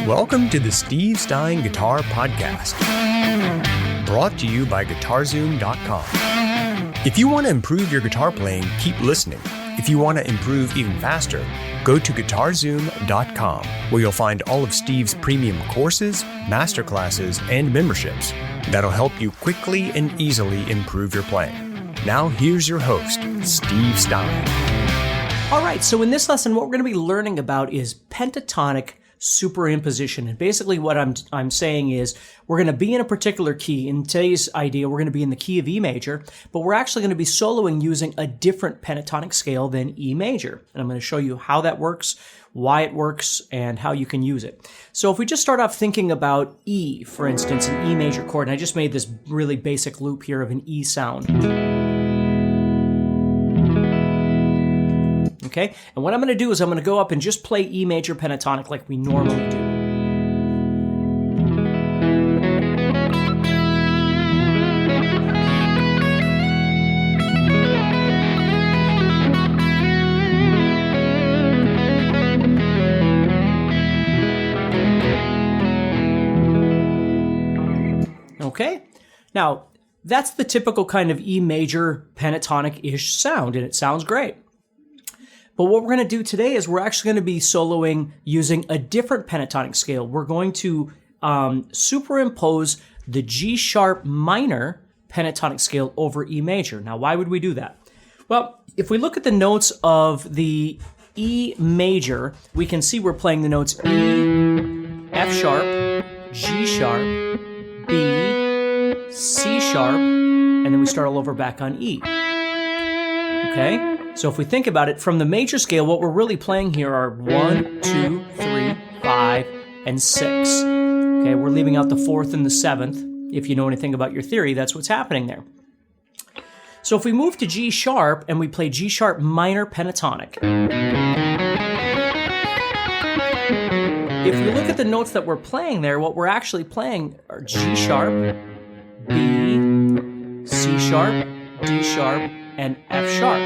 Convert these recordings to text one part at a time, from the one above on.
Welcome to the Steve Stine Guitar Podcast, brought to you by GuitarZoom.com. If you want to improve your guitar playing, keep listening. If you want to improve even faster, go to GuitarZoom.com, where you'll find all of Steve's premium courses, masterclasses, and memberships that'll help you quickly and easily improve your playing. Now here's your host, Steve Stine. All right, so in this lesson, what we're going to be learning about is pentatonic superimposition. And basically what I'm saying is we're going to be in a particular key. In today's idea, we're going to be in the key of E major, but we're actually going to be soloing using a different pentatonic scale than E major. And I'm going to show you how that works, why it works, and how you can use it. So if we just start off thinking about E, for instance, an E major chord, and I just made this really basic loop here of an E sound. Okay, and what I'm going to do is I'm going to go up and just play E major pentatonic like we normally do. Okay, now that's the typical kind of E major pentatonic-ish sound, and it sounds great. But what we're going to do today is we're actually going to be soloing using a different pentatonic scale. We're going to superimpose the G sharp minor pentatonic scale over E major. Now, why would we do that? Well, if we look at the notes of the E major, we can see we're playing the notes E, F sharp, G sharp, B, C sharp, and then we start all over back on E. Okay? So if we think about it, from the major scale, what we're really playing here are 1, 2, 3, 5, and 6. Okay, we're leaving out the 4th and the 7th. If you know anything about your theory, that's what's happening there. So if we move to G sharp and we play G sharp minor pentatonic, if we look at the notes that we're playing there, what we're actually playing are G sharp, B, C sharp, D sharp, and F sharp.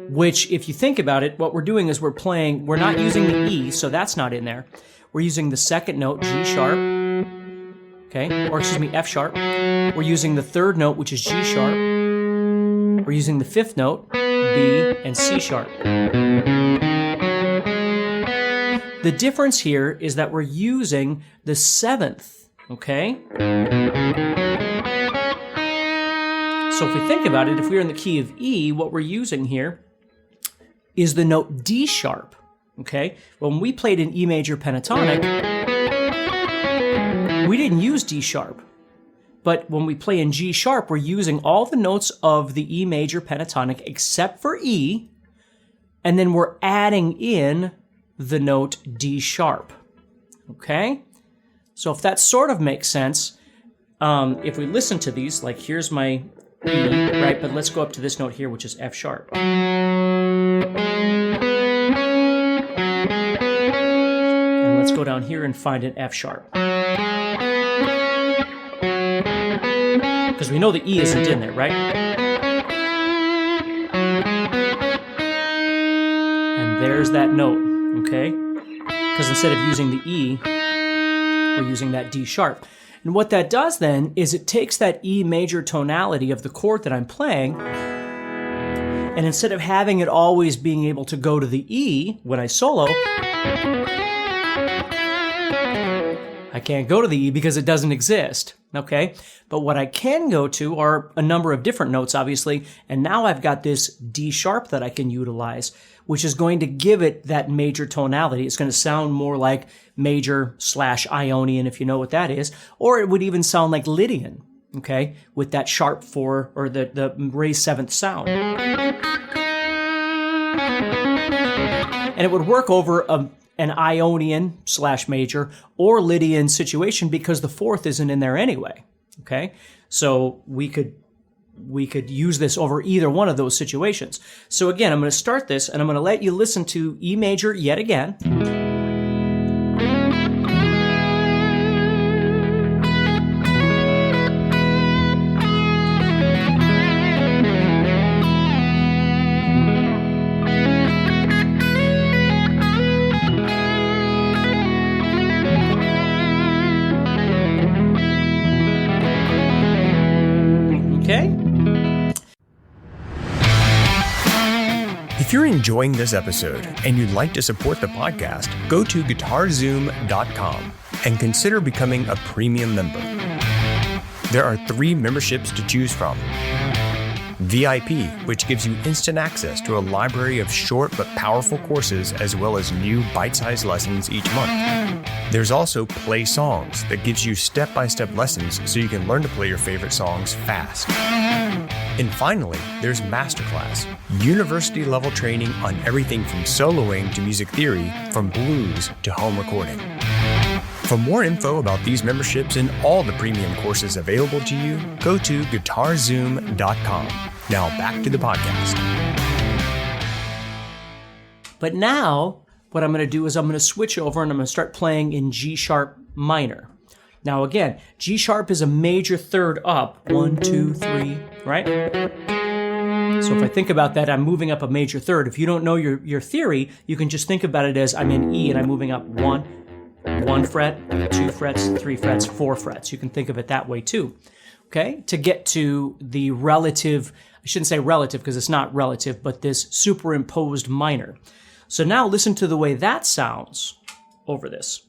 Which, if you think about it, what we're doing is we're not using the E, so that's not in there. We're using the second note, G sharp, okay, or excuse me, F sharp. We're using the third note, which is G sharp. We're using the fifth note, B, and C sharp. The difference here is that we're using the 7th, okay? So if we think about it, if we're in the key of E, what we're using here is the note D sharp, okay? When we played an E major pentatonic, we didn't use D sharp. But when we play in G sharp, we're using all the notes of the E major pentatonic except for E, and then we're adding in the note D sharp, okay? So if that sort of makes sense, if we listen to these, like here's my E, right? But let's go up to this note here, which is F sharp. And let's go down here and find an F sharp. Because we know the E isn't in there, right? And there's that note, okay? Because instead of using the E, we're using that D sharp. And what that does then is it takes that E major tonality of the chord that I'm playing, and instead of having it always being able to go to the E when I solo, I can't go to the E because it doesn't exist, okay? But what I can go to are a number of different notes, obviously, and now I've got this D sharp that I can utilize, which is going to give it that major tonality. It's going to sound more like major / Ionian, if you know what that is, or it would even sound like Lydian, okay, with that sharp 4 or the raised 7th sound. And it would work over an Ionian / major or Lydian situation because the 4th isn't in there anyway, okay? So we could use this over either one of those situations. So again, I'm going to start this and I'm going to let you listen to E major yet again. enjoying this episode and you'd like to support the podcast, go to GuitarZoom.com and consider becoming a premium member. There are 3 memberships to choose from. VIP, which gives you instant access to a library of short but powerful courses as well as new bite-sized lessons each month. There's also Play Songs that gives you step-by-step lessons so you can learn to play your favorite songs fast. And finally, there's Masterclass, university-level training on everything from soloing to music theory, from blues to home recording. For more info about these memberships and all the premium courses available to you, go to GuitarZoom.com. Now back to the podcast. But now, what I'm going to do is I'm going to switch over and I'm going to start playing in G sharp minor. Now again, G sharp is a major third up. 1, 2, 3, right? So if I think about that, I'm moving up a major third. If you don't know your theory, you can just think about it as I'm in E and I'm moving up 1 fret, 2 frets, 3 frets, 4 frets. You can think of it that way too. Okay? To get to the relative, I shouldn't say relative because it's not relative, but this superimposed minor. So now listen to the way that sounds over this.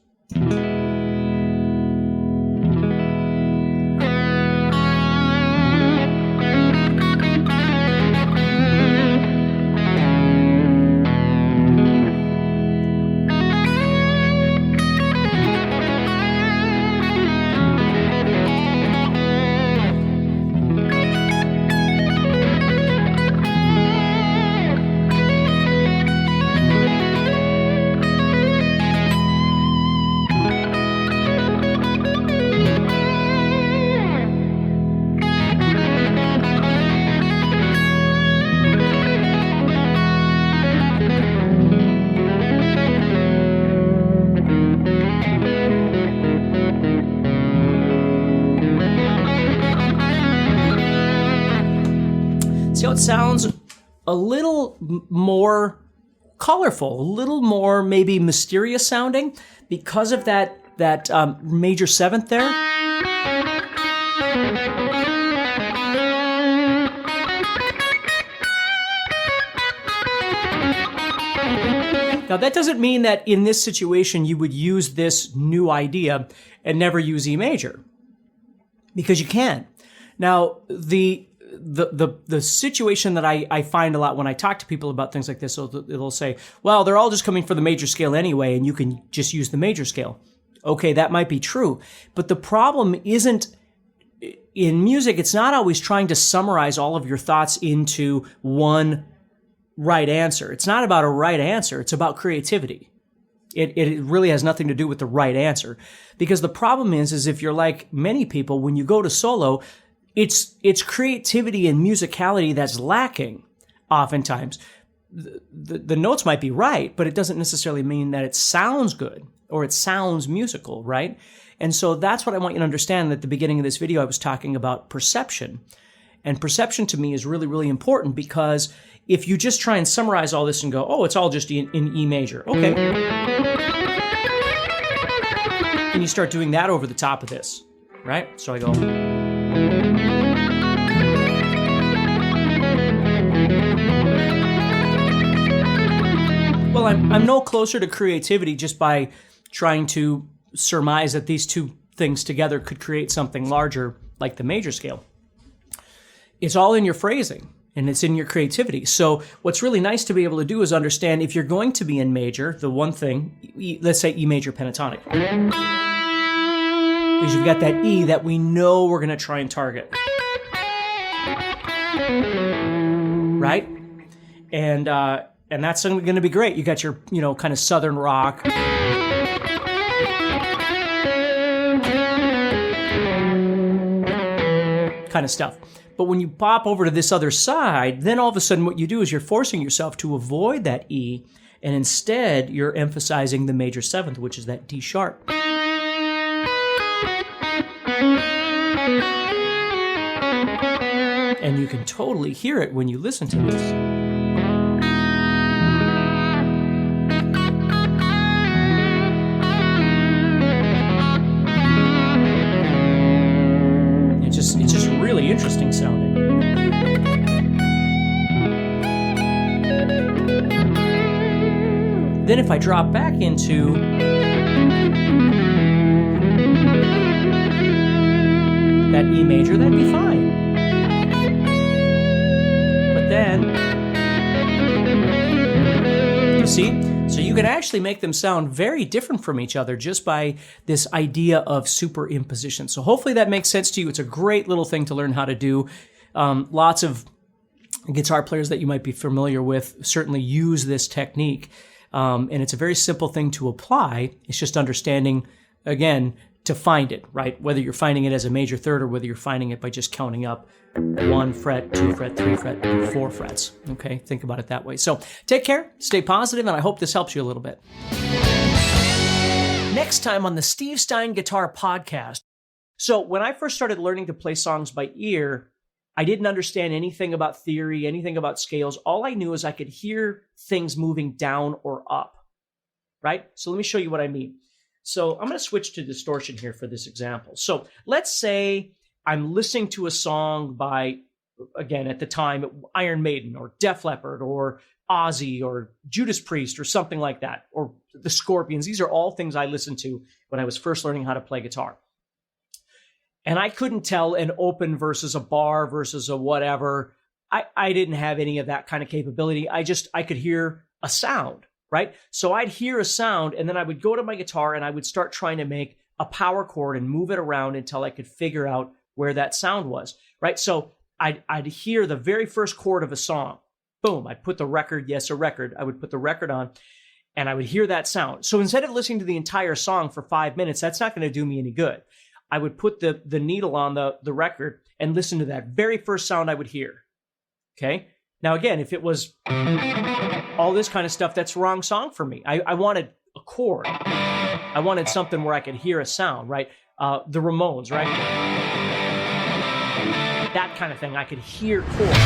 See how it sounds a little more colorful, a little more maybe mysterious sounding because of that major 7th there. Now that doesn't mean that in this situation you would use this new idea and never use E major, because you can. Now the situation that I find a lot when I talk to people about things like this, it'll say, well, they're all just coming for the major scale anyway, and you can just use the major scale. Okay, that might be true. But the problem isn't, in music, it's not always trying to summarize all of your thoughts into one right answer. It's not about a right answer. It's about creativity. It really has nothing to do with the right answer. Because the problem is if you're like many people, when you go to solo, it's creativity and musicality that's lacking oftentimes. The notes might be right, but it doesn't necessarily mean that it sounds good or it sounds musical, right? And so that's what I want you to understand. At the beginning of this video, I was talking about perception. And perception to me is really, really important, because if you just try and summarize all this and go, oh, it's all just in E major. Okay. And you start doing that over the top of this, right? So I go... Well, I'm no closer to creativity just by trying to surmise that these two things together could create something larger like the major scale. It's all in your phrasing and it's in your creativity. So what's really nice to be able to do is understand if you're going to be in major, the one thing, let's say E major pentatonic. Because you've got that E that we know we're going to try and target. Right? And that's going to be great. You got your, kind of southern rock. Kind of stuff. But when you pop over to this other side, then all of a sudden what you do is you're forcing yourself to avoid that E, and instead you're emphasizing the major 7th, which is that D sharp. And you can totally hear it when you listen to this. It's just really interesting sounding. Then if I drop back into that E major, that'd be fine. But then, you see? So you can actually make them sound very different from each other just by this idea of superimposition. So hopefully that makes sense to you. It's a great little thing to learn how to do. Lots of guitar players that you might be familiar with certainly use this technique. And it's a very simple thing to apply. It's just understanding, again, to find it, right? Whether you're finding it as a major third or whether you're finding it by just counting up 1 fret, 2 fret, 3 fret, 4 frets. Okay, think about it that way. So take care, stay positive, and I hope this helps you a little bit. Next time on the Steve Stine Guitar Podcast. So when I first started learning to play songs by ear, I didn't understand anything about theory, anything about scales. All I knew is I could hear things moving down or up, right? So let me show you what I mean. So I'm going to switch to distortion here for this example. So let's say I'm listening to a song by, again, at the time, Iron Maiden or Def Leppard or Ozzy or Judas Priest or something like that, or the Scorpions. These are all things I listened to when I was first learning how to play guitar. And I couldn't tell an open versus a bar versus a whatever. I didn't have any of that kind of capability. I could hear a sound, right? So I'd hear a sound and then I would go to my guitar and I would start trying to make a power chord and move it around until I could figure out where that sound was, right? So I'd hear the very first chord of a song. Boom, I'd put the record, yes, a record. I would put the record on and I would hear that sound. So instead of listening to the entire song for 5 minutes, that's not going to do me any good. I would put the needle on the record and listen to that very first sound I would hear. Okay? Now, again, if it was all this kind of stuff, that's the wrong song for me. I wanted a chord. I wanted something where I could hear a sound, right? The Ramones, right? That kind of thing. I could hear chords.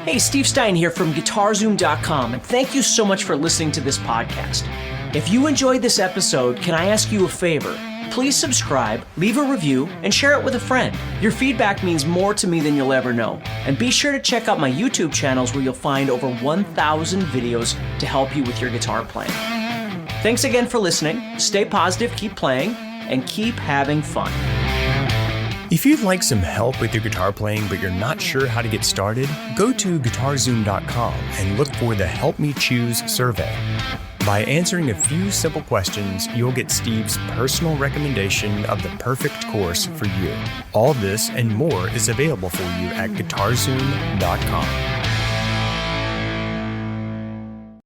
Hey, Steve Stine here from GuitarZoom.com, and thank you so much for listening to this podcast. If you enjoyed this episode, can I ask you a favor? Please subscribe, leave a review, and share it with a friend. Your feedback means more to me than you'll ever know. And be sure to check out my YouTube channels where you'll find over 1,000 videos to help you with your guitar playing. Thanks again for listening. Stay positive, keep playing, and keep having fun. If you'd like some help with your guitar playing but you're not sure how to get started, go to GuitarZoom.com and look for the Help Me Choose survey. By answering a few simple questions, you'll get Steve's personal recommendation of the perfect course for you. All this and more is available for you at GuitarZoom.com.